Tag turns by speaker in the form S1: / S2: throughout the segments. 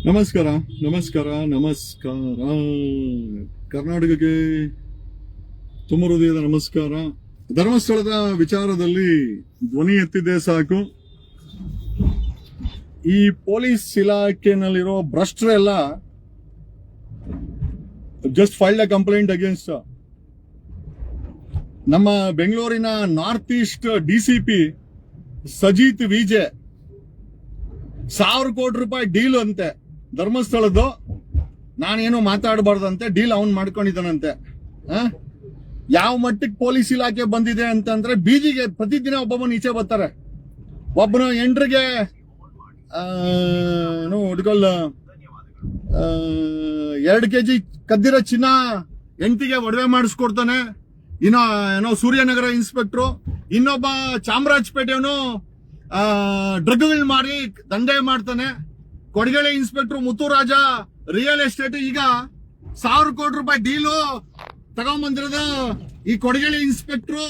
S1: ನಮಸ್ಕಾರ ನಮಸ್ಕಾರ ನಮಸ್ಕಾರ ಕರ್ನಾಟಕಕ್ಕೆ ತುಂಬ ಹೃದಯದ ನಮಸ್ಕಾರ. ಧರ್ಮಸ್ಥಳದ ವಿಚಾರದಲ್ಲಿ ಧ್ವನಿ ಎತ್ತಿದ್ದೇ ಸಾಕು. ಈ ಪೊಲೀಸ್ ಇಲಾಖೆನಲ್ಲಿರೋ ಭ್ರಷ್ಟರೆಲ್ಲ just filed a complaint against ನಮ್ಮ ಬೆಂಗಳೂರಿನ north east DCP Sajith VJ. 1,000 crore ರೂಪಾಯಿ ಡೀಲ್ ಅಂತೆ ಧರ್ಮಸ್ಥಳದ್ದು. ನಾನೇನು ಮಾತಾಡಬಾರ್ದಂತೆ, ಡೀಲ್ ಅವನ್ ಮಾಡ್ಕೊಂಡಿದ್ದಾನಂತೆ. ಯಾವ ಮಟ್ಟಕ್ಕೆ ಪೊಲೀಸ್ ಇಲಾಖೆ ಬಂದಿದೆ ಅಂತಂದ್ರೆ, ಬೀದಿಗೆ ಪ್ರತಿದಿನ ಒಬ್ಬೊಬ್ಬನ ಈಚೆ ಬರ್ತಾರೆ. ಒಬ್ಬನು ಎಂಟ್ರಿಗೆ ಹುಡ್ಕೊಲ್ 2 kg ಕದ್ದಿರೋ ಚಿನ್ನ ಎಂಟಿಗೆ ಒಡವೆ ಮಾಡಿಸ್ಕೊಡ್ತಾನೆ. ಏನೋ ಸೂರ್ಯನಗರ ಇನ್ಸ್ಪೆಕ್ಟ್ರು, ಇನ್ನೊಬ್ಬ ಚಾಮರಾಜಪೇಟೆಯವನು ಡ್ರಗ್ಗಳು ಮಾರಿ ದಂಧೆ ಮಾಡ್ತಾನೆ. Kodigehalli inspector Muthuraj real estate ಈಗ 1,000 ಕೋಟಿ ರೂಪಾಯಿ ಡೀಲು ತಗೊಂಡ್ಬಂದಿರೋದು. ಈ Kodigehalli inspector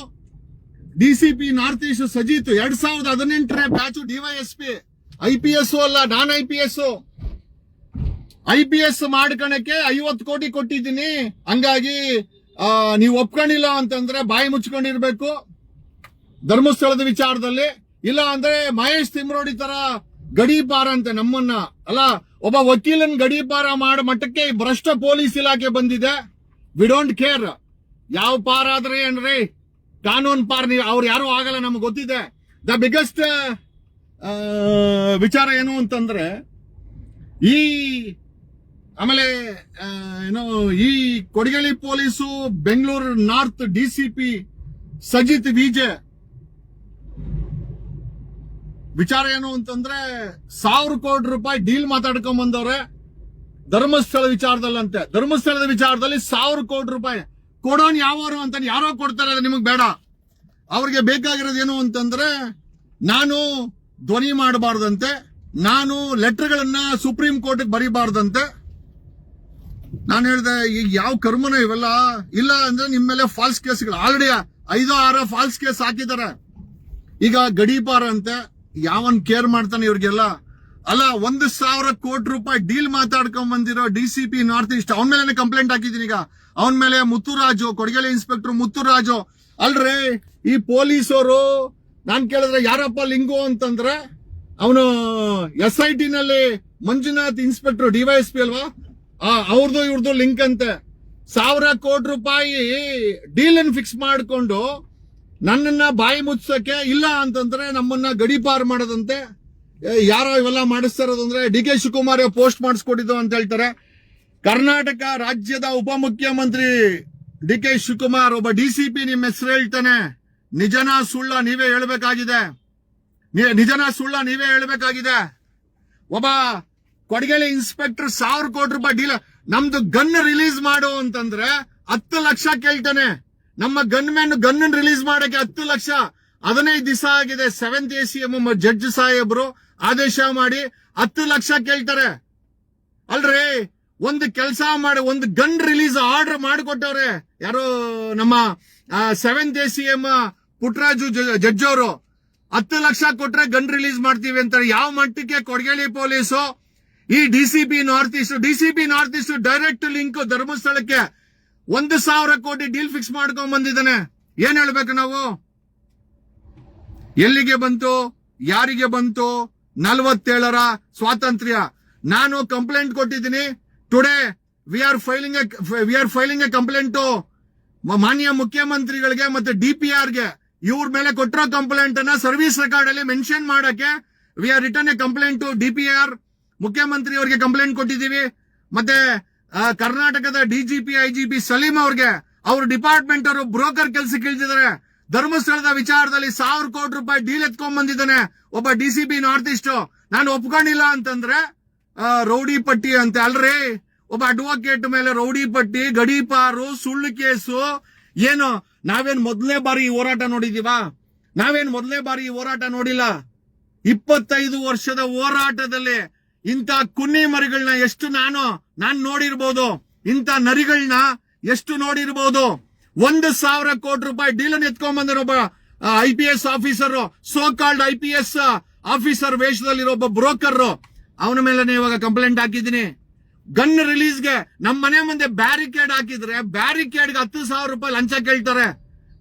S1: DCP north east Sajith 2018 batch DYSP. IPS ಅಲ್ಲ, ನಾನ್ IPS ಮಾಡ್ಕೊಳಕ್ಕೆ 50 ಕೋಟಿ ಕೊಟ್ಟಿದ್ದೀನಿ. ಹಂಗಾಗಿ ನೀವು ಒಪ್ಕೊಂಡಿಲ್ಲ ಅಂತಂದ್ರೆ ಬಾಯಿ ಮುಚ್ಕೊಂಡಿರ್ಬೇಕು ಧರ್ಮಸ್ಥಳದ ವಿಚಾರದಲ್ಲಿ. ಇಲ್ಲ ಅಂದ್ರೆ ಮಹೇಶ್ ತಿಮ್ರೋಡಿ ತರ ಗಡೀಪಾರ ಅಂತೆ ನಮ್ಮನ್ನ. ಅಲ್ಲ, ಒಬ್ಬ ವಕೀಲನ್ ಗಡೀಪಾರ ಮಾಡೋ ಮಟ್ಟಕ್ಕೆ ಭ್ರಷ್ಟ ಪೊಲೀಸ್ ಇಲಾಖೆ ಬಂದಿದೆ. ವಿ ಡೋಂಟ್ ಕೇರ್ ಯಾವ ಪಾರ ಆದ್ರೆ ಏನ್ರಿ, ಕಾನೂನ್ ಪಾರ್ ಅವ್ರು ಯಾರು ಆಗಲ್ಲ, ನಮ್ಗೆ ಗೊತ್ತಿದೆ. ದ ಬಿಗ್ಗೆಸ್ಟ್ ವಿಚಾರ ಏನು ಅಂತಂದ್ರೆ, ಆಮೇಲೆ ಈ Kodigehalli police Bengaluru north DCP Sajith VJ ವಿಚಾರ ಏನು ಅಂತಂದ್ರೆ, 1,000 ಕೋಟಿ ರೂಪಾಯಿ ಡೀಲ್ ಮಾತಾಡ್ಕೊಂಡ್ ಬಂದವ್ರೆ ಧರ್ಮಸ್ಥಳ ವಿಚಾರದಲ್ಲಂತೆ. ಧರ್ಮಸ್ಥಳದ ವಿಚಾರದಲ್ಲಿ 1,000 ಕೋಟಿ ರೂಪಾಯಿ ಕೊಡೋನ್ ಯಾವರು ಅಂತ ಯಾರೋ ಕೊಡ್ತಾರೆ, ನಿಮಗ್ ಬೇಡ. ಅವ್ರಿಗೆ ಬೇಕಾಗಿರೋದು ಏನು ಅಂತಂದ್ರೆ, ನಾನು ಧ್ವನಿ ಮಾಡಬಾರ್ದಂತೆ, ನಾನು ಲೆಟರ್ಗಳನ್ನ ಸುಪ್ರೀಂ ಕೋರ್ಟ್ ಬರೀಬಾರ್ದಂತೆ. ನಾನು ಹೇಳ್ದೆ, ಈಗ ಯಾವ ಕರ್ಮನ ಇವೆಲ್ಲ ಇಲ್ಲ ಅಂದ್ರೆ ನಿಮ್ಮ ಮೇಲೆ ಫಾಲ್ಸ್ ಕೇಸ್ಗಳು ಆಲ್ರೆಡಿ 5-6 ಫಾಲ್ಸ್ ಕೇಸ್ ಹಾಕಿದ್ದಾರೆ. ಈಗ ಗಡೀಪಾರ ಅಂತೆ, ಯಾವನ್ ಕೇರ್ ಮಾಡ್ತಾನೆ ಇವ್ರಿಗೆಲ್ಲ. ಅಲ್ಲ, 1,000 ಕೋಟಿ ರೂಪಾಯಿ ಡೀಲ್ ಮಾತಾಡ್ಕೊಂಡ್ ಬಂದಿರೋ ಡಿಸಿಪಿ ನಾರ್ತ್ ಈಸ್ಟ್, ಅವನ ಮೇಲೆ ಕಂಪ್ಲೇಂಟ್ ಹಾಕಿದ್ದೀನಿ. ಈಗ ಅವನ ಮೇಲೆ ಮುತ್ತುರಾಜು, ಕೊಡಗೇಳಿ ಇನ್ಸ್ಪೆಕ್ಟರ್ ಮುತ್ತುರಾಜು. ಅಲ್ರಿ, ಈ ಪೊಲೀಸರು ನಾನ್ ಕೇಳಿದ್ರೆ ಯಾರಪ್ಪ ಲಿಂಗು ಅಂತಂದ್ರೆ, ಅವನು SIT ನಲ್ಲಿ ಮಂಜುನಾಥ್ ಇನ್ಸ್ಪೆಕ್ಟರ್ ಡಿವೈಎಸ್ಪಿ ಅಲ್ವಾ, ಅವ್ರದ್ದು ಇವ್ರದ್ದು ಲಿಂಕ್ ಅಂತೆ. 1,000 ಕೋಟಿ ರೂಪಾಯಿ ಡೀಲ್ ಅನ್ನು ಫಿಕ್ಸ್ ಮಾಡಿಕೊಂಡು ನನ್ನನ್ನ ಬಾಯಿ ಮುಚ್ಚಕ್ಕೆ, ಇಲ್ಲ ಅಂತಂದ್ರೆ ನಮ್ಮನ್ನ ಗಡೀಪಾರ್ ಮಾಡೋದಂತೆ. ಯಾರೋ ಇವೆಲ್ಲ ಮಾಡಿಸ್ತಾ ಇರೋದಂದ್ರೆ DK ಶಿವಕುಮಾರ್ ಪೋಸ್ಟ್ ಮಾಡಿಸ್ಕೊಟ್ಟಿದ್ದು ಅಂತ ಹೇಳ್ತಾರೆ. ಕರ್ನಾಟಕ ರಾಜ್ಯದ ಉಪಮುಖ್ಯಮಂತ್ರಿ DK ಶಿವಕುಮಾರ್ ಒಬ್ಬ DCP ನಿಮ್ಮ ಹೆಸರು ಹೇಳ್ತಾನೆ. ನಿಜನಾ ಸುಳ್ಳ ನೀವೇ ಹೇಳ್ಬೇಕಾಗಿದೆ. ಒಬ್ಬ ಕೊಡಗೇಳಿ ಇನ್ಸ್ಪೆಕ್ಟರ್ 1,000 ಕೋಟಿ ರೂಪಾಯಿ ಡೀಲ್, ನಮ್ದು ಗನ್ ರಿಲೀಸ್ ಮಾಡು ಅಂತಂದ್ರೆ 10 ಲಕ್ಷ ಕೇಳ್ತಾನೆ. ನಮ್ಮ ಗನ್ ರಿಲೀಸ್ ಮಾಡಕ್ಕೆ 10 ಲಕ್ಷ. 15 ದಿವಸ ಆಗಿದೆ. 7th ACM ಜಡ್ಜ್ ಸಾಹೇಬ್ರು ಆದೇಶ ಮಾಡಿ 10 ಲಕ್ಷ ಕೇಳ್ತಾರೆ. ಅಲ್ರಿ, ಒಂದು ಕೆಲಸ ಮಾಡಿ, ಒಂದು ಗನ್ ರಿಲೀಸ್ ಆರ್ಡರ್ ಮಾಡಿಕೊಟ್ಟವ್ರೆ ಯಾರು, ನಮ್ಮ 7th ACM ಪುಟ್ಟರಾಜು ಜಡ್ಜ್ ಅವರು. 10 ಲಕ್ಷ ಕೊಟ್ರೆ ಗನ್ ರಿಲೀಸ್ ಮಾಡ್ತೀವಿ ಅಂತಾರೆ. ಯಾವ ಮಟ್ಟಕ್ಕೆ ಕೊಡಗೇಳಿ ಪೊಲೀಸು ಈ DCP north East direct link ಧರ್ಮಸ್ಥಳಕ್ಕೆ 1,000 ಕೋಟಿ ಡೀಲ್ ಫಿಕ್ಸ್ ಮಾಡ್ಕೊಂಡ್ ಬಂದಿದ್ದಾನೆ. ಏನ್ ಹೇಳ್ಬೇಕು ನಾವು? ಎಲ್ಲಿಗೆ ಬಂತು, ಯಾರಿಗೆ ಬಂತು 47ರ ಸ್ವಾತಂತ್ರ್ಯ? ನಾನು ಕಂಪ್ಲೇಂಟ್ ಕೊಟ್ಟಿದ್ದೀನಿ. Today we are filing A complaint ಮಾನ್ಯ ಮುಖ್ಯಮಂತ್ರಿಗಳಿಗೆ ಮತ್ತೆ DPR ಗೆ. ಇವ್ರ ಮೇಲೆ ಕೊಟ್ಟಿರೋ ಕಂಪ್ಲೇಂಟ್ ಅನ್ನ ಸರ್ವಿಸ್ ರೆಕಾರ್ಡ್ ಅಲ್ಲಿ ಮೆನ್ಷನ್ ಮಾಡಕ್ಕೆ we are return a complaint to DPR. ಮುಖ್ಯಮಂತ್ರಿ ಅವರಿಗೆ ಕಂಪ್ಲೇಂಟ್ ಕೊಟ್ಟಿದ್ದೀವಿ. ಮತ್ತೆ ಕರ್ನಾಟಕದ DGP IGP ಸಲೀಂ ಅವ್ರಿಗೆ ಅವ್ರ ಡಿಪಾರ್ಟ್ಮೆಂಟ್ ಅವರು ಬ್ರೋಕರ್ ಕೆಲಸಕ್ಕೆ ಇಳಿದಿದ್ದಾರೆ. ಧರ್ಮಸ್ಥಳದ ವಿಚಾರದಲ್ಲಿ 1,000 ಕೋಟಿ ರೂಪಾಯಿ ಡೀಲ್ ಎತ್ಕೊಂಡ್ ಬಂದಿದ್ದಾನೆ ಒಬ್ಬ DCP ನಾರ್ತ್ ಈಸ್ಟ್. ನಾನು ಒಪ್ಕೊಂಡಿಲ್ಲ ಅಂತಂದ್ರೆ ರೌಡಿ ಪಟ್ಟಿ ಅಂತೆ. ಅಲ್ರಿ, ಒಬ್ಬ ಅಡ್ವೊಕೇಟ್ ಮೇಲೆ ರೌಡಿ ಪಟ್ಟಿ, ಗಡೀಪಾರು, ಸುಳ್ಳು ಕೇಸು. ಏನು ನಾವೇನ್ ಮೊದಲನೇ ಬಾರಿ ಈ ಹೋರಾಟ ನೋಡಿದೀವಾ? ನೋಡಿಲ್ಲ. 25 ವರ್ಷದ ಹೋರಾಟದಲ್ಲಿ ಇಂಥ ಕುನ್ನಿ ಮರಿಗಳನ್ನ ಎಷ್ಟು ನಾನು ನೋಡಿರ್ಬೋದು, ಇಂಥ ನರಿಗಳನ್ನ ಎಷ್ಟು ನೋಡಿರ್ಬೋದು. 1,000 ಕೋಟಿ ರೂಪಾಯಿ ಡೀಲ್ ಅನ್ನು ಎತ್ಕೊಂಡ್ ಬಂದಿರೋ ಒಬ್ಬ IPS officer, so called IPS officer ವೇಷದಲ್ಲಿರೋ ಒಬ್ಬ ಬ್ರೋಕರ್ ಅವನ ಮೇಲೆ ಇವಾಗ ಕಂಪ್ಲೇಂಟ್ ಹಾಕಿದ್ದೀನಿ. ಗನ್ ರಿಲೀಸ್ಗೆ ನಮ್ಮ ಮನೆ ಮುಂದೆ ಬ್ಯಾರಿಕೇಡ್ ಹಾಕಿದ್ರೆ ಬ್ಯಾರಿಕೇಡ್ಗೆ 10,000 ರೂಪಾಯಿ ಲಂಚ ಕೇಳ್ತಾರೆ.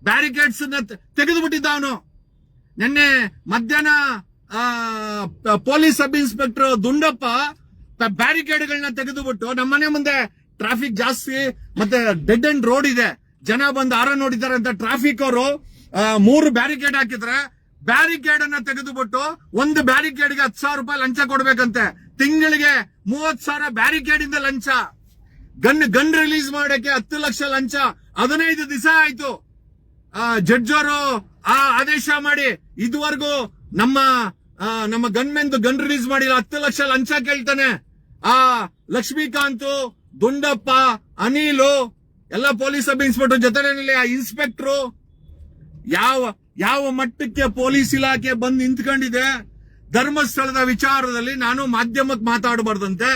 S1: ಬ್ಯಾರಿಕೇಡ್ಸ್ ತೆಗೆದು ಬಿಟ್ಟಿದ್ದ ಅವನು. ನಿನ್ನೆ ಮಧ್ಯಾಹ್ನ ಪೊಲೀಸ್ ಸಬ್ ಇನ್ಸ್ಪೆಕ್ಟರ್ ದುಂಡಪ್ಪ ಬ್ಯಾರಿಕೇಡ್ಗಳನ್ನ ತೆಗೆದುಬಿಟ್ಟು ನಮ್ಮ ಮನೆ ಮುಂದೆ ಟ್ರಾಫಿಕ್ ಜಾಸ್ತಿ ಮತ್ತೆ ಡೆಡ್ ಅಂಡ್ ರೋಡ್ ಇದೆ, ಜನ ಬಂದು ಆರ ನೋಡಿದ್ದಾರೆ ಅಂತ ಟ್ರಾಫಿಕ್ ಅವರು 3 ಬ್ಯಾರಿಕೇಡ್ ಹಾಕಿದ್ರೆ ಬ್ಯಾರಿಕೇಡ್ ಅನ್ನ ತೆಗೆದುಬಿಟ್ಟು ಒಂದು ಬ್ಯಾರಿಕೇಡ್ಗೆ 10,000 ರೂಪಾಯಿ ಲಂಚ ಕೊಡ್ಬೇಕಂತೆ. ತಿಂಗಳಿಗೆ 30,000 ಬ್ಯಾರಿಕೇಡ್ ಇಂದ ಲಂಚ. ಗನ್ ರಿಲೀಸ್ ಮಾಡಕ್ಕೆ 10 ಲಕ್ಷ ಲಂಚ. 15 ದಿವಸ ಆಯ್ತು ಜಡ್ಜ್ ಅವರು ಆದೇಶ ಮಾಡಿ ಇದುವರೆಗೂ ನಮ್ಮ ಗನ್ಮೆಂದು ಗನ್ ರಿಲೀಸ್ ಮಾಡಿಲ್ಲ. 10 ಲಕ್ಷ ಲಂಚ ಕೇಳ್ತಾನೆ. ಲಕ್ಷ್ಮೀಕಾಂತ್, ದುಂಡಪ್ಪ, ಅನಿಲು ಎಲ್ಲ ಪೊಲೀಸ್ ಸಬ್ ಇನ್ಸ್ಪೆಕ್ಟರ್ ಜೊತೆಯಲ್ಲಿ ಆ ಇನ್ಸ್ಪೆಕ್ಟರ್ ಯಾವ ಮಟ್ಟಕ್ಕೆ ಪೊಲೀಸ್ ಇಲಾಖೆ ಬಂದು ನಿಂತ್ಕೊಂಡಿದೆ. ಧರ್ಮಸ್ಥಳದ ವಿಚಾರದಲ್ಲಿ ನಾನು ಮಾಧ್ಯಮಕ್ಕೆ ಮಾತಾಡಬಾರ್ದಂತೆ,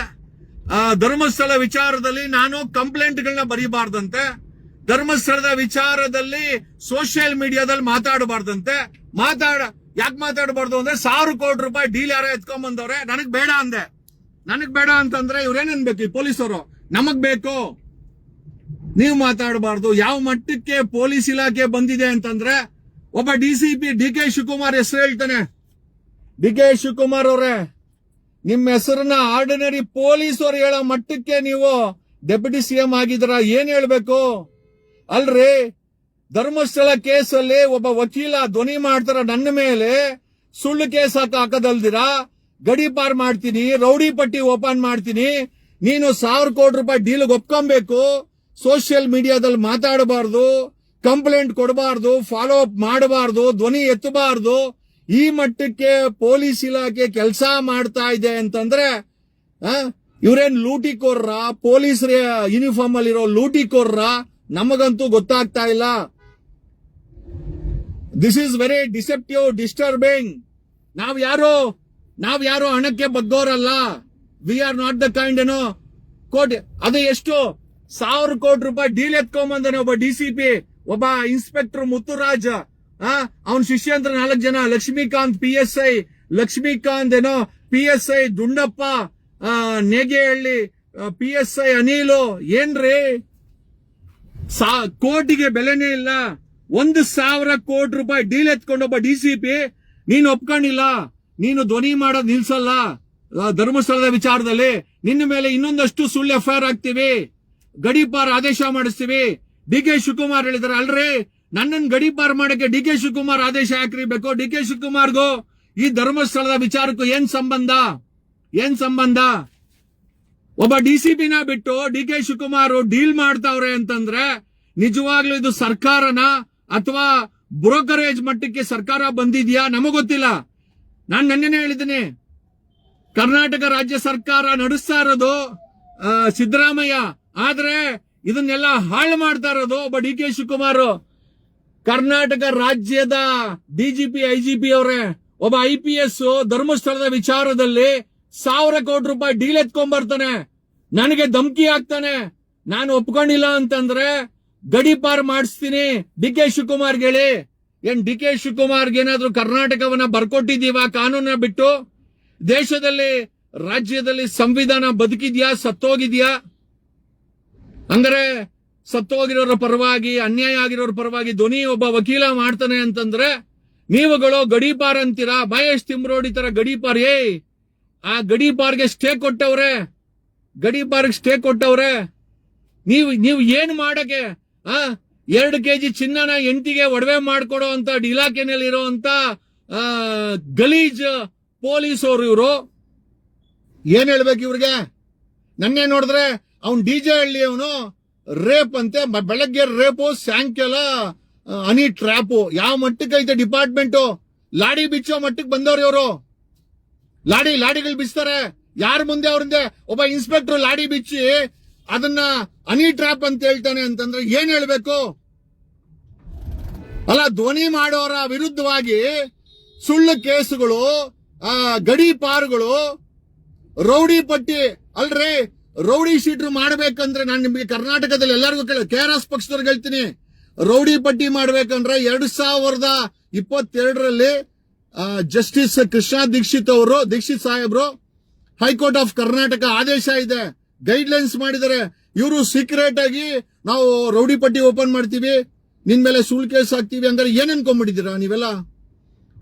S1: ಧರ್ಮಸ್ಥಳ ವಿಚಾರದಲ್ಲಿ ನಾನು ಕಂಪ್ಲೇಂಟ್ಗಳನ್ನ ಬರೀಬಾರ್ದಂತೆ, ಧರ್ಮಸ್ಥಳದ ವಿಚಾರದಲ್ಲಿ ಸೋಷಿಯಲ್ ಮೀಡಿಯಾದಲ್ಲಿ ಮಾತಾಡಬಾರ್ದಂತೆ. ಯಾಕೆ ಮಾತಾಡಬಾರ್ದು ಅಂದ್ರೆ 1,000 ಕೋಟಿ ರೂಪಾಯಿ ಡೀಲ್ ಯಾರೋ ಎತ್ಕೊಂಡ್ ಬಂದವ್ರೆ. ನನಗ್ ಬೇಡ ಅಂದೆ. ನನಗ್ ಬೇಡ ಅಂತಂದ್ರೆ ಇವ್ರೇನೇನ್ಬೇಕು ಈ ಪೊಲೀಸರು? ನಮಗ್ ಬೇಕು, ನೀವು ಮಾತಾಡಬಾರ್ದು. ಯಾವ ಮಟ್ಟಕ್ಕೆ ಪೊಲೀಸ್ ಇಲಾಖೆ ಬಂದಿದೆ ಅಂತಂದ್ರೆ ಒಬ್ಬ ಡಿಸಿಪಿ ಡಿ.ಕೆ. ಶಿವಕುಮಾರ್ ಹೆಸರು ಹೇಳ್ತಾನೆ. ಡಿ.ಕೆ. ಶಿವಕುಮಾರ್ ಅವರೇ, ನಿಮ್ಮ ಹೆಸರನ್ನ ಆರ್ಡಿನರಿ ಪೊಲೀಸ್ ಅವ್ರು ಹೇಳೋ ಮಟ್ಟಕ್ಕೆ ನೀವು ಡೆಪ್ಯೂಟಿ ಸಿಎಂ ಆಗಿದ್ರ. ಏನ್ ಹೇಳ್ಬೇಕು ಅಲ್ರಿ? ಧರ್ಮಸ್ಥಳ ಕೇಸಲ್ಲಿ ಒಬ್ಬ ವಕೀಲ ಧ್ವನಿ ಮಾಡ್ತಾರ ನನ್ನ ಮೇಲೆ, ಸುಳ್ಳು ಕೇಸ್ ಹಾಕದಲ್ದಿರಾ ಗಡಿ ಪಾರ್ ಮಾಡ್ತೀನಿ, ರೌಡಿ ಪಟ್ಟಿ ಓಪನ್ ಮಾಡ್ತೀನಿ. ನೀನು 1,000 ಕೋಟಿ ರೂಪಾಯಿ ಡೀಲ್ ಒಪ್ಕೊಬೇಕು. ಸೋಷಿಯಲ್ ಮೀಡಿಯಾದಲ್ಲಿ ಮಾತಾಡಬಾರ್ದು, ಕಂಪ್ಲೇಂಟ್ ಕೊಡಬಾರ್ದು, ಫಾಲೋ ಅಪ್ ಮಾಡಬಾರ್ದು, ಧ್ವನಿ ಎತ್ತಬಾರ್ದು. ಈ ಮಟ್ಟಕ್ಕೆ ಪೊಲೀಸ್ ಇಲಾಖೆ ಕೆಲಸ ಮಾಡ್ತಾ ಇದೆ ಅಂತಂದ್ರೆ ಇವ್ರೇನ್ ಲೂಟಿಕೋರ್ರ? ಪೊಲೀಸ್ ಯೂನಿಫಾರ್ಮ್ ಅಲ್ಲಿರೋ ಲೂಟಿಕೋರ್ರ? ನಮಗಂತೂ ಗೊತ್ತಾಗ್ತಾ ಇಲ್ಲ. This is very deceptive, disturbing. ನಾವ್ ಯಾರೋ ಹಣಕ್ಕೆ ಬಗ್ಗೋರಲ್ಲ. We are not the kind ಏನೋ ಕೋಟಿ. ಅದು ಎಷ್ಟು 1,000 ಕೋಟಿ ರೂಪಾಯಿ ಡೀಲ್ ಎತ್ಕೊಂಬಂದಾನೆ ಒಬ್ಬ ಡಿಸಿಪಿ, ಒಬ್ಬ ಇನ್ಸ್ಪೆಕ್ಟರ್ ಮುತ್ತುರಾಜ್, ಅವನ್ ಶಿಷ್ಯಂತ್ರ 4 ಜನ, ಲಕ್ಷ್ಮೀಕಾಂತ್ PSI, ಲಕ್ಷ್ಮೀಕಾಂತ್ ಏನೋ PSI, ದುಂಡಪ್ಪ ನೇಗೆಹಳ್ಳಿ PSI, ಅನಿಲು. ಏನ್ರಿ ಕೋಟಿಗೆ ಬೆಲೆನೇ ಇಲ್ಲ. 1,000 ಕೋಟಿ ರೂಪಾಯಿ ಡೀಲ್ ಎತ್ಕೊಂಡೊಬ್ಬ ಡಿಸಿಪಿ ನೀನು ಒಪ್ಕೊಂಡಿಲ್ಲ. ನೀನು ಧ್ವನಿ ಮಾಡೋದ್ ನಿಲ್ಸಲ್ಲ. ಧರ್ಮಸ್ಥಳದ ವಿಚಾರದಲ್ಲಿ ನಿನ್ನ ಮೇಲೆ ಇನ್ನೊಂದಷ್ಟು ಸುಳ್ಳು FIR ಆಗ್ತೀವಿ, ಗಡಿಪಾರ್ ಆದೇಶ ಮಾಡಿಸ್ತೀವಿ. ಡಿ.ಕೆ. ಶಿವಕುಮಾರ್ ಹೇಳಿದಾರೆ ಅಲ್ರಿ, ನನ್ನನ್ನು ಗಡಿಪಾರ್ ಮಾಡಕ್ಕೆ ಡಿ.ಕೆ. ಶಿವಕುಮಾರ್ ಆದೇಶ ಹಾಕಿರ್ಬೇಕು. ಡಿ.ಕೆ. ಶಿವಕುಮಾರ್ಗೂ ಈ ಧರ್ಮಸ್ಥಳದ ವಿಚಾರಕ್ಕೂ ಏನ್ ಸಂಬಂಧ? ಒಬ್ಬ ಡಿಸಿಪಿನ ಬಿಟ್ಟು ಡಿ.ಕೆ. ಶಿವಕುಮಾರ್ ಡೀಲ್ ಮಾಡ್ತಾವ್ರೆ ಅಂತಂದ್ರೆ ನಿಜವಾಗ್ಲೂ ಇದು ಸರ್ಕಾರನ ಅಥವಾ ಬ್ರೋಕರೇಜ್ ಮಟ್ಟಕ್ಕೆ ಸರ್ಕಾರ ಬಂದಿದ್ಯಾ ನಮಗೊತ್ತಿಲ್ಲ. ನಾನು ನೆನ್ನೆನೇ ಹೇಳಿದ್ದೀನಿ, ಕರ್ನಾಟಕ ರಾಜ್ಯ ಸರ್ಕಾರ ನಡೆಸ್ತಾ ಇರೋದು ಸಿದ್ದರಾಮಯ್ಯ, ಆದ್ರೆ ಇದನ್ನೆಲ್ಲ ಹಾಳು ಮಾಡ್ತಾ ಇರೋದು ಒಬ್ಬ ಡಿ.ಕೆ. ಶಿವಕುಮಾರ್. ಕರ್ನಾಟಕ ರಾಜ್ಯದ DGP IGP ಅವರೇ, ಒಬ್ಬ IPS ಧರ್ಮಸ್ಥಳದ ವಿಚಾರದಲ್ಲಿ 1,000 ಕೋಟಿ ರೂಪಾಯಿ ಡೀಲ್ ಎತ್ಕೊಂಡ್ ಬರ್ತಾನೆ, ನನಗೆ ಧಮಕಿ ಹಾಕ್ತಾನೆ. ನಾನು ಒಪ್ಕೊಂಡಿಲ್ಲ ಅಂತಂದ್ರೆ ಗಡಿ ಪಾರ್ ಮಾಡಿಸ್ತೀನಿ ಡಿ.ಕೆ. ಶಿವಕುಮಾರ್ಗೆ ಹೇಳಿ. ಏನ್ ಡಿ.ಕೆ. ಶಿವಕುಮಾರ್ಗೆ ಏನಾದ್ರೂ ಕರ್ನಾಟಕವನ್ನ ಬರ್ಕೊಟ್ಟಿದೀವ ಕಾನೂನ ಬಿಟ್ಟು? ದೇಶದಲ್ಲಿ ರಾಜ್ಯದಲ್ಲಿ ಸಂವಿಧಾನ ಬದುಕಿದ್ಯಾ ಸತ್ತೋಗಿದ್ಯಾ? ಅಂದ್ರೆ ಸತ್ತೋಗಿರೋರ ಪರವಾಗಿ, ಅನ್ಯಾಯ ಆಗಿರೋರ ಪರವಾಗಿ ಧ್ವನಿ ಒಬ್ಬ ವಕೀಲ ಮಾಡ್ತಾನೆ ಅಂತಂದ್ರೆ ನೀವುಗಳು ಗಡಿಪಾರ್ ಅಂತೀರಾ? ಮಹೇಶ್ ತಿಮ್ರೋಡಿ ತರ ಗಡಿಪಾರ್. ಆ ಗಡಿಪಾರ್ಗೆ ಸ್ಟೇ ಕೊಟ್ಟವ್ರೆ, ನೀವು ಏನ್ ಮಾಡಕ್ಕೆ 2 kg ಚಿನ್ನನ ಎಂಟಿಗೆ ಒಡವೆ ಮಾಡ್ಕೊಡೋ ಅಂತ ಇಲಾಖೆನಲ್ಲಿ ಇರುವಂತ ಗಲೀಜ್ ಪೊಲೀಸ್ ಅವರು ಇವರು. ಏನ್ ಹೇಳ್ಬೇಕು ಇವ್ರಿಗೆ? ನನ್ನೇ ನೋಡಿದ್ರೆ ಅವ್ನ್ DJ ಹಳ್ಳಿ ಅವನು ರೇಪ್ ಅಂತೆ, ಬೆಳಗ್ಗೆ ರೇಪು, ಸಾಯಂಕಾಲ ಹನಿ ಟ್ರ್ಯಾಪು. ಯಾವ ಮಟ್ಟಕ್ಕೆ ಐತೆ ಡಿಪಾರ್ಟ್ಮೆಂಟು? ಲಾಡಿ ಬಿಚ್ಚೋ ಮಟ್ಟಕ್ಕೆ ಬಂದವ್ರು ಇವರು. ಲಾಡಿಗಳು ಬಿಚ್ತಾರೆ ಯಾರ ಮುಂದೆ? ಅವ್ರಿಂದ ಒಬ್ಬ ಇನ್ಸ್ಪೆಕ್ಟರ್ ಲಾಡಿ ಬಿಚ್ಚಿ ಅದನ್ನ ಹನಿ ಟ್ರ್ಯಾಪ್ ಅಂತ ಹೇಳ್ತಾನೆ ಅಂತಂದ್ರೆ ಏನ್ ಹೇಳ್ಬೇಕು? ಅಲ್ಲ, ಧ್ವನಿ ಮಾಡೋರ ವಿರುದ್ಧವಾಗಿ ಸುಳ್ಳು ಕೇಸುಗಳು, ಗಡಿಪಾರುಗಳು, ರೌಡಿ ಪಟ್ಟಿ ಅಲ್ರಿ. ರೌಡಿ ಶೀಟ್ರು ಮಾಡ್ಬೇಕಂದ್ರೆ ನಾನು ನಿಮ್ಗೆ ಕರ್ನಾಟಕದಲ್ಲಿ ಎಲ್ಲರಿಗೂ KRS ಪಕ್ಷದವ್ರಿಗೆ ಹೇಳ್ತೀನಿ, ರೌಡಿ ಪಟ್ಟಿ ಮಾಡ್ಬೇಕಂದ್ರೆ 2022ರಲ್ಲಿ ಜಸ್ಟಿಸ್ ಕೃಷ್ಣ ದೀಕ್ಷಿತ್ ಸಾಹೇಬ್ರು ಹೈಕೋರ್ಟ್ ಆಫ್ ಕರ್ನಾಟಕ ಆದೇಶ ಇದೆ, ಗೈಡ್ ಲೈನ್ಸ್ ಮಾಡಿದ್ದಾರೆ. ಇವರು ಸೀಕ್ರೆಟ್ ಆಗಿ ನಾವು ರೌಡಿ ಪಟ್ಟಿ ಓಪನ್ ಮಾಡ್ತೀವಿ, ನಿನ್ ಮೇಲೆ ಸುಳ್ಳು ಕೇಸ್ ಹಾಕ್ತೀವಿ ಅಂದ್ರೆ ಏನ್ ಅನ್ಕೊಂಡ್ಬಿಟ್ಟಿದ್ದೀರಾ ನೀವೆಲ್ಲ?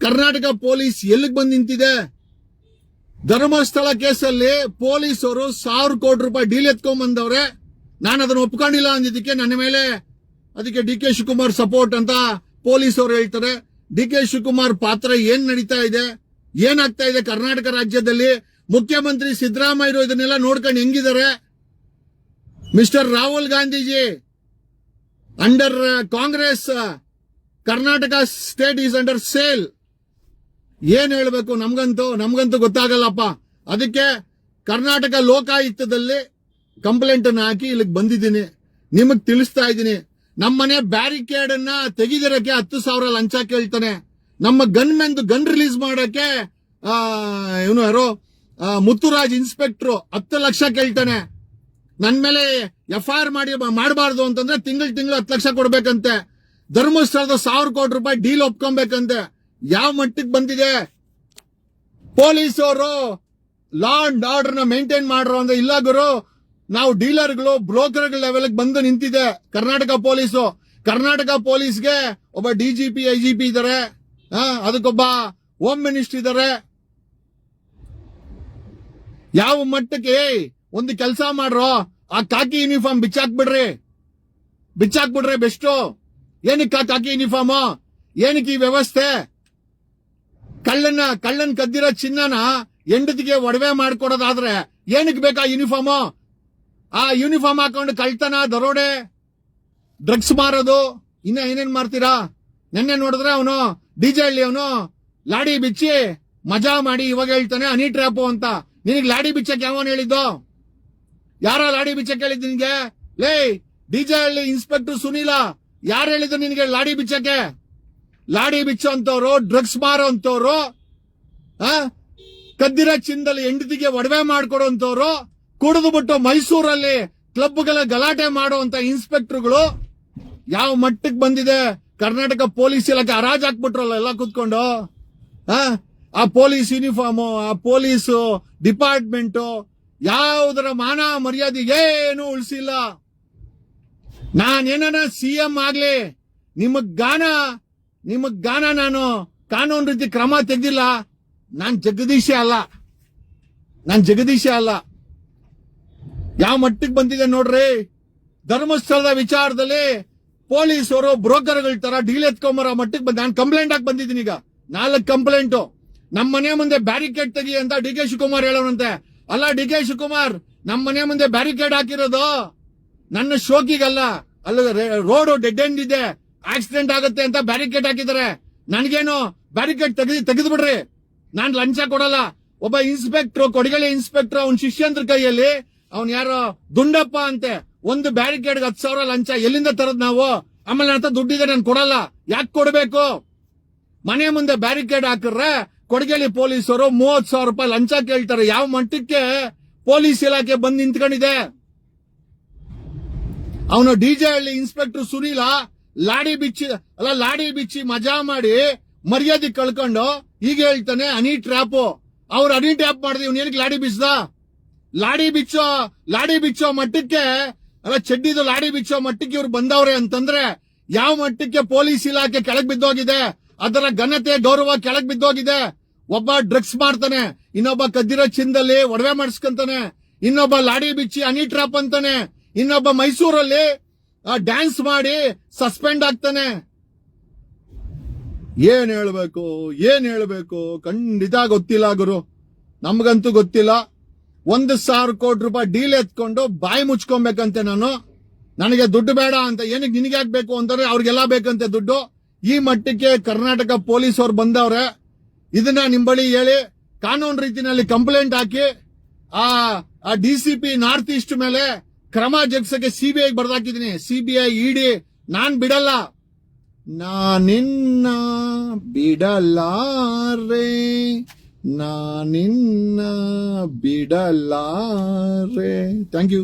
S1: ಕರ್ನಾಟಕ ಪೊಲೀಸ್ ಎಲ್ಲಿಗೆ ಬಂದು ನಿಂತಿದೆ? ಧರ್ಮಸ್ಥಳ ಕೇಸಲ್ಲಿ ಪೊಲೀಸರು 1,000 ಕೋಟಿ ರೂಪಾಯಿ ಡೀಲ್ ಎತ್ಕೊಂಡ್ ಬಂದವ್ರೆ. ನಾನು ಅದನ್ನ ಒಪ್ಕೊಂಡಿಲ್ಲ ಅಂದಿದ್ದಕ್ಕೆ ನನ್ನ ಮೇಲೆ ಅದಕ್ಕೆ ಡಿ ಕೆ ಶಿವಕುಮಾರ್ ಸಪೋರ್ಟ್ ಅಂತ ಪೊಲೀಸ್ ಅವರು ಹೇಳ್ತಾರೆ. ಡಿ ಕೆ ಶಿವಕುಮಾರ್ ಪಾತ್ರ ಏನ್ ನಡೀತಾ ಇದೆ, ಏನಾಗ್ತಾ ಇದೆ ಕರ್ನಾಟಕ ರಾಜ್ಯದಲ್ಲಿ? ಮುಖ್ಯಮಂತ್ರಿ ಸಿದ್ದರಾಮಯ್ಯ ಇದನ್ನೆಲ್ಲ ನೋಡ್ಕೊಂಡು ಹೆಂಗಿದ್ದಾರೆ? Mister Rahul Gandhiji under Congress Karnataka state is under sale. ಏನ್ ಹೇಳ್ಬೇಕು? ನಮ್ಗಂತೂ ಗೊತ್ತಾಗಲ್ಲಪ್ಪ. ಅದಕ್ಕೆ ಕರ್ನಾಟಕ ಲೋಕಾಯುಕ್ತದಲ್ಲಿ ಕಂಪ್ಲೇಂಟ್ ಅನ್ನ ಹಾಕಿ ಇಲ್ಲಿಗೆ ಬಂದಿದ್ದೀನಿ, ನಿಮಗ್ ತಿಳಿಸ್ತಾ ಇದ್ದೀನಿ. ನಮ್ಮನೆ ಬ್ಯಾರಿಕೇಡ್ ಅನ್ನ ತೆಗಿದಿರಕ್ಕೆ 10,000 ಲಂಚ ಕೇಳ್ತಾನೆ. ನಮ್ಮ ಗನ್ ರಿಲೀಸ್ ಮಾಡಕ್ಕೆ ಇವನು ಯಾರೋ ಮುತ್ತುರಾಜ್ ಇನ್ಸ್ಪೆಕ್ಟರ್ 10 ಲಕ್ಷ ಕೇಳ್ತಾನೆ. ನನ್ ಮೇಲೆ FIR ಮಾಡಬಾರ್ದು ಅಂತಂದ್ರೆ ತಿಂಗಳು 10 ಲಕ್ಷ ಕೊಡ್ಬೇಕಂತೆ. ಧರ್ಮಸ್ಥಳದ 1,000 ಕೋಟಿ ರೂಪಾಯಿ ಡೀಲ್ ಒಪ್ಕೊಬೇಕಂತೆ. ಯಾವ ಮಟ್ಟಕ್ಕೆ ಬಂದಿದೆ? ಪೊಲೀಸರು ಲಾ ಅಂಡ್ ಆರ್ಡರ್ ನ ಮೇಂಟೈನ್ ಮಾಡ್ರೋ ಅಂದ್ರೆ ಇಲ್ಲ ಗುರು, ನಾವು ಡೀಲರ್ಗಳು ಬ್ರೋಕರ್ಗಳ ಲೆವೆಲ್ ಬಂದು ನಿಂತಿದೆ ಕರ್ನಾಟಕ ಪೊಲೀಸು. ಕರ್ನಾಟಕ ಪೊಲೀಸ್ಗೆ ಒಬ್ಬ DGP IGP ಇದಾರೆ, ಅದಕ್ಕೊಬ್ಬ ಹೋಮ್ ಮಿನಿಸ್ಟರ್ ಇದಾರೆ. ಯಾವ ಮಟ್ಟಕ್ಕೆ? ಒಂದು ಕೆಲಸ ಮಾಡ್ರೋ, ಆ ಕಾಕಿ ಯೂನಿಫಾರ್ಮ್ ಬಿಚ್ಚಾಕ್ಬಿಡ್ರಿ ಬೆಸ್ಟು. ಏನಕ್ಕೆ ಕಾಕಿ ಯೂನಿಫಾರ್ಮ್? ಏನಕ್ಕೆ ಈ ವ್ಯವಸ್ಥೆ? ಕಳ್ಳನ್ ಕದ್ದಿರೋ ಚಿನ್ನನ ಹೆಂಡತಿಗೆ ಒಡವೆ ಮಾಡ್ಕೊಡೋದಾದ್ರೆ ಏನಕ್ಕೆ ಬೇಕಾ ಯೂನಿಫಾರ್ಮ್? ಆ ಯೂನಿಫಾರ್ಮ್ ಹಾಕೊಂಡು ಕಳ್ತನ, ದರೋಡೆ, ಡ್ರಗ್ಸ್ ಮಾರೋದು, ಇನ್ನ ಏನೇನ್ ಮಾಡ್ತೀರಾ? ನೆನ್ನೆ ನೋಡಿದ್ರೆ ಅವನು DJ ಹಳ್ಳಿ ಅವನು ಲಾಡಿ ಬಿಚ್ಚಿ ಮಜಾ ಮಾಡಿ ಇವಾಗ ಹೇಳ್ತಾನೆ ಹನಿ ಟ್ರ್ಯಾಪು ಅಂತ. ನಿನಗೆ ಲಾಡಿ ಬಿಚ್ಚಕ್ಕೆ ಯಾವನ್ ಹೇಳಿದ್ದು? ಯಾರ ಲಾಡಿ ಬಿಚ್ಚಕ್ಕೆ ಹೇಳಿದ್ದು ನಿನ್ಗೆ? ಲೇ DJ ಹಳ್ಳಿ ಇನ್ಸ್ಪೆಕ್ಟರ್ ಸುನೀಲ, ಯಾರು ಹೇಳಿದ್ರು ನಿನಗೆ ಲಾಡಿ ಬಿಚ್ಚಕ್ಕೆ? ಲಾಡಿ ಬಿಚ್ಚೋ ಅಂತವ್ರು, ಡ್ರಗ್ಸ್ ಮಾರೋ ಅಂತವ್ರು, ಕದ್ದಿರ ಚಿನ್ನದಲ್ಲಿ ಹೆಂಡತಿಗೆ ಒಡವೆ ಮಾಡ್ಕೊಡೋಂತವ್ರು, ಕುಡಿದು ಬಿಟ್ಟು ಮೈಸೂರಲ್ಲಿ ಕ್ಲಬ್ಗಳ ಗಲಾಟೆ ಮಾಡುವಂತ ಇನ್ಸ್ಪೆಕ್ಟರ್ಗಳು ಯಾವ ಮಟ್ಟಕ್ಕೆ ಬಂದಿದೆ? ಕರ್ನಾಟಕ ಪೊಲೀಸ್ ಇಲಾಖೆ ಹರಾಜ್ ಹಾಕ್ಬಿಟ್ರಲ್ಲ ಎಲ್ಲ ಕೂತ್ಕೊಂಡು. ಆ ಪೊಲೀಸ್ ಯೂನಿಫಾರ್ಮು, ಆ ಪೊಲೀಸ್ ಡಿಪಾರ್ಟ್ಮೆಂಟ್ ಯಾವುದರ ಮಾನ ಮರ್ಯಾದೆ ಏನು ಉಳಿಸಿಲ್ಲ. ನಾನೇನ CM ಆಗ್ಲಿ, ನಿಮಗ್ ಗಾನ ನಾನು ಕಾನೂನು ರೀತಿ ಕ್ರಮ ತೆಗೆದಿಲ್ಲ. ನಾನ್ ಜಗದೀಶ ಅಲ್ಲ. ಯಾವ ಮಟ್ಟಕ್ಕೆ ಬಂದಿದೆ ನೋಡ್ರಿ. ಧರ್ಮಸ್ಥಳದ ವಿಚಾರದಲ್ಲಿ ಪೊಲೀಸರು ಬ್ರೋಕರ್ಗಳ ತರ ಡೀಲ್ ಎತ್ಕೊಂಬರೋ ಮಟ್ಟಕ್ಕೆ ನಾನು ಕಂಪ್ಲೇಂಟ್ ಹಾಕಿ ಬಂದಿದ್ದೀನಿ. ಈಗ 4 ಕಂಪ್ಲೇಂಟು. ನಮ್ಮ ಮನೆ ಮುಂದೆ ಬ್ಯಾರಿಕೇಡ್ ತೆಗಿ ಅಂತ ಡಿ ಕೆ ಶಿವಕುಮಾರ್ ಹೇಳೋನಂತೆ. ಅಲ್ಲ ಡಿ ಕೆ ಶಿವಕುಮಾರ್, ನಮ್ಮ ಮನೆ ಮುಂದೆ ಬ್ಯಾರಿಕೇಡ್ ಹಾಕಿರೋದು ನನ್ನ ಶೋಕಿಗಲ್ಲ. ಅಲ್ಲ, ರೋಡ್ ಡೆಡ್ ಎಂಡ್ ಇದೆ, ಆಕ್ಸಿಡೆಂಟ್ ಆಗುತ್ತೆ ಅಂತ ಬ್ಯಾರಿಕೇಡ್ ಹಾಕಿದ್ದಾರೆ. ನನಗೇನು ಬ್ಯಾರಿಕೇಡ್ ತೆಗೆದು ಬಿಡ್ರಿ, ನಾನ್ ಲಂಚ ಕೊಡಲ್ಲ. ಒಬ್ಬ ಇನ್ಸ್ಪೆಕ್ಟರ್, ಕೊಡಗಳಿ ಇನ್ಸ್ಪೆಕ್ಟರ್, ಅವನ್ ಶಿಷ್ಯಂದ್ರ ಕೈಯಲ್ಲಿ ಅವನ್ ಯಾರೋ ದುಂಡಪ್ಪ ಅಂತೆ, ಒಂದು ಬ್ಯಾರಿಕೇಡ್ 10,000 ಲಂಚ ಎಲ್ಲಿಂದ ತರದ್ ನಾವು? ಆಮೇಲೆ ನನ್ನ ದುಡ್ಡಿದೆ, ನಾನು ಕೊಡಲ್ಲ. ಯಾಕೆ ಕೊಡಬೇಕು? ಮನೆ ಮುಂದೆ ಬ್ಯಾರಿಕೇಡ್ ಹಾಕಿದ್ರೆ ಕೊಡಗೇಲಿ ಪೊಲೀಸರು 30,000 ರೂಪಾಯಿ ಲಂಚ ಕೇಳ್ತಾರೆ. ಯಾವ ಮಟ್ಟಕ್ಕೆ ಪೊಲೀಸ್ ಇಲಾಖೆ ಬಂದ್ ನಿಂತ್ಕೊಂಡಿದೆ? ಅವನು DJ ಹಳ್ಳಿ ಇನ್ಸ್ಪೆಕ್ಟರ್ ಸುನೀಲ ಲಾಡಿ ಬಿಚ್ಚಿ ಮಜಾ ಮಾಡಿ ಮರ್ಯಾದೆ ಕಳ್ಕೊಂಡು ಈಗ ಹೇಳ್ತಾನೆ ಹನಿ ಟ್ರ್ಯಾಪ್. ಅವ್ರು ಹನಿ ಟ್ರ್ಯಾಪ್ ಮಾಡಿದ್ರೆ ಇವ್ನ ಏನಕ್ಕೆ ಲಾಡಿ ಬಿಚ್ಚದ? ಲಾಡಿ ಬಿಚ್ಚೋ ಮಟ್ಟಕ್ಕೆ ಅಲ್ಲ, ಚಡ್ಡಿದು ಲಾಡಿ ಬಿಚ್ಚೋ ಮಟ್ಟಕ್ಕೆ ಇವ್ರು ಬಂದವ್ರೆ ಅಂತಂದ್ರೆ ಯಾವ ಮಟ್ಟಕ್ಕೆ ಪೊಲೀಸ್ ಇಲಾಖೆ ಕೆಳಗ್ ಬಿದ್ದೋಗಿದೆ? ಅದರ ಘನತೆ ಗೌರವ ಕೆಳಗ್ ಬಿದ್ದೋಗಿದೆ. ಒಬ್ಬ ಡ್ರಗ್ಸ್ ಮಾಡ್ತಾನೆ, ಇನ್ನೊಬ್ಬ ಕದ್ದಿರೋ ಚಿನ್ನದಲ್ಲಿ ಒಡವೆ ಮಾಡಿಸ್ಕೊಂತಾನೆ, ಇನ್ನೊಬ್ಬ ಲಾಡಿ ಬಿಚ್ಚಿ ಹನಿ ಟ್ರ್ಯಾಪ್ ಅಂತಾನೆ, ಇನ್ನೊಬ್ಬ ಮೈಸೂರಲ್ಲಿ ಡ್ಯಾನ್ಸ್ ಮಾಡಿ ಸಸ್ಪೆಂಡ್ ಆಗ್ತಾನೆ. ಏನ್ ಹೇಳ್ಬೇಕು? ಖಂಡಿತ ಗೊತ್ತಿಲ್ಲ ಗುರು, ನಮ್ಗಂತೂ ಗೊತ್ತಿಲ್ಲ. 1,000 ಕೋಟಿ ರೂಪಾಯಿ ಡೀಲ್ ಎತ್ಕೊಂಡು ಬಾಯಿ ಮುಚ್ಕೊಬೇಕಂತೆ ನಾನು. ನನಗೆ ದುಡ್ಡು ಬೇಡ ಅಂತ. ಏನಕ್ಕೆ ನಿನಗೆ ಹಾಕ್ಬೇಕು ಅಂತಾರೆ? ಅವ್ರಿಗೆಲ್ಲ ಬೇಕಂತೆ ದುಡ್ಡು. ಈ ಮಟ್ಟಕ್ಕೆ ಕರ್ನಾಟಕ ಪೊಲೀಸ್ ಅವ್ರು ಬಂದವ್ರೆ. ಇದನ್ನ ನಿಮ್ ಬಳಿ ಹೇಳಿ ಕಾನೂನು ರೀತಿನಲ್ಲಿ ಕಂಪ್ಲೇಂಟ್ ಹಾಕಿ ಆ DCP ನಾರ್ತ್ ಈಸ್ಟ್ ಮೇಲೆ ಕ್ರಮ ಜಗ್ಸಕ್ಕೆ CBI ಬರ್ದಾಕಿದ್ದೀನಿ. CBI ED ನಾನ್ ಬಿಡಲ್ಲ, ನಾನಿನ್ನ ಬಿಡಲಾರೆ. Thank you.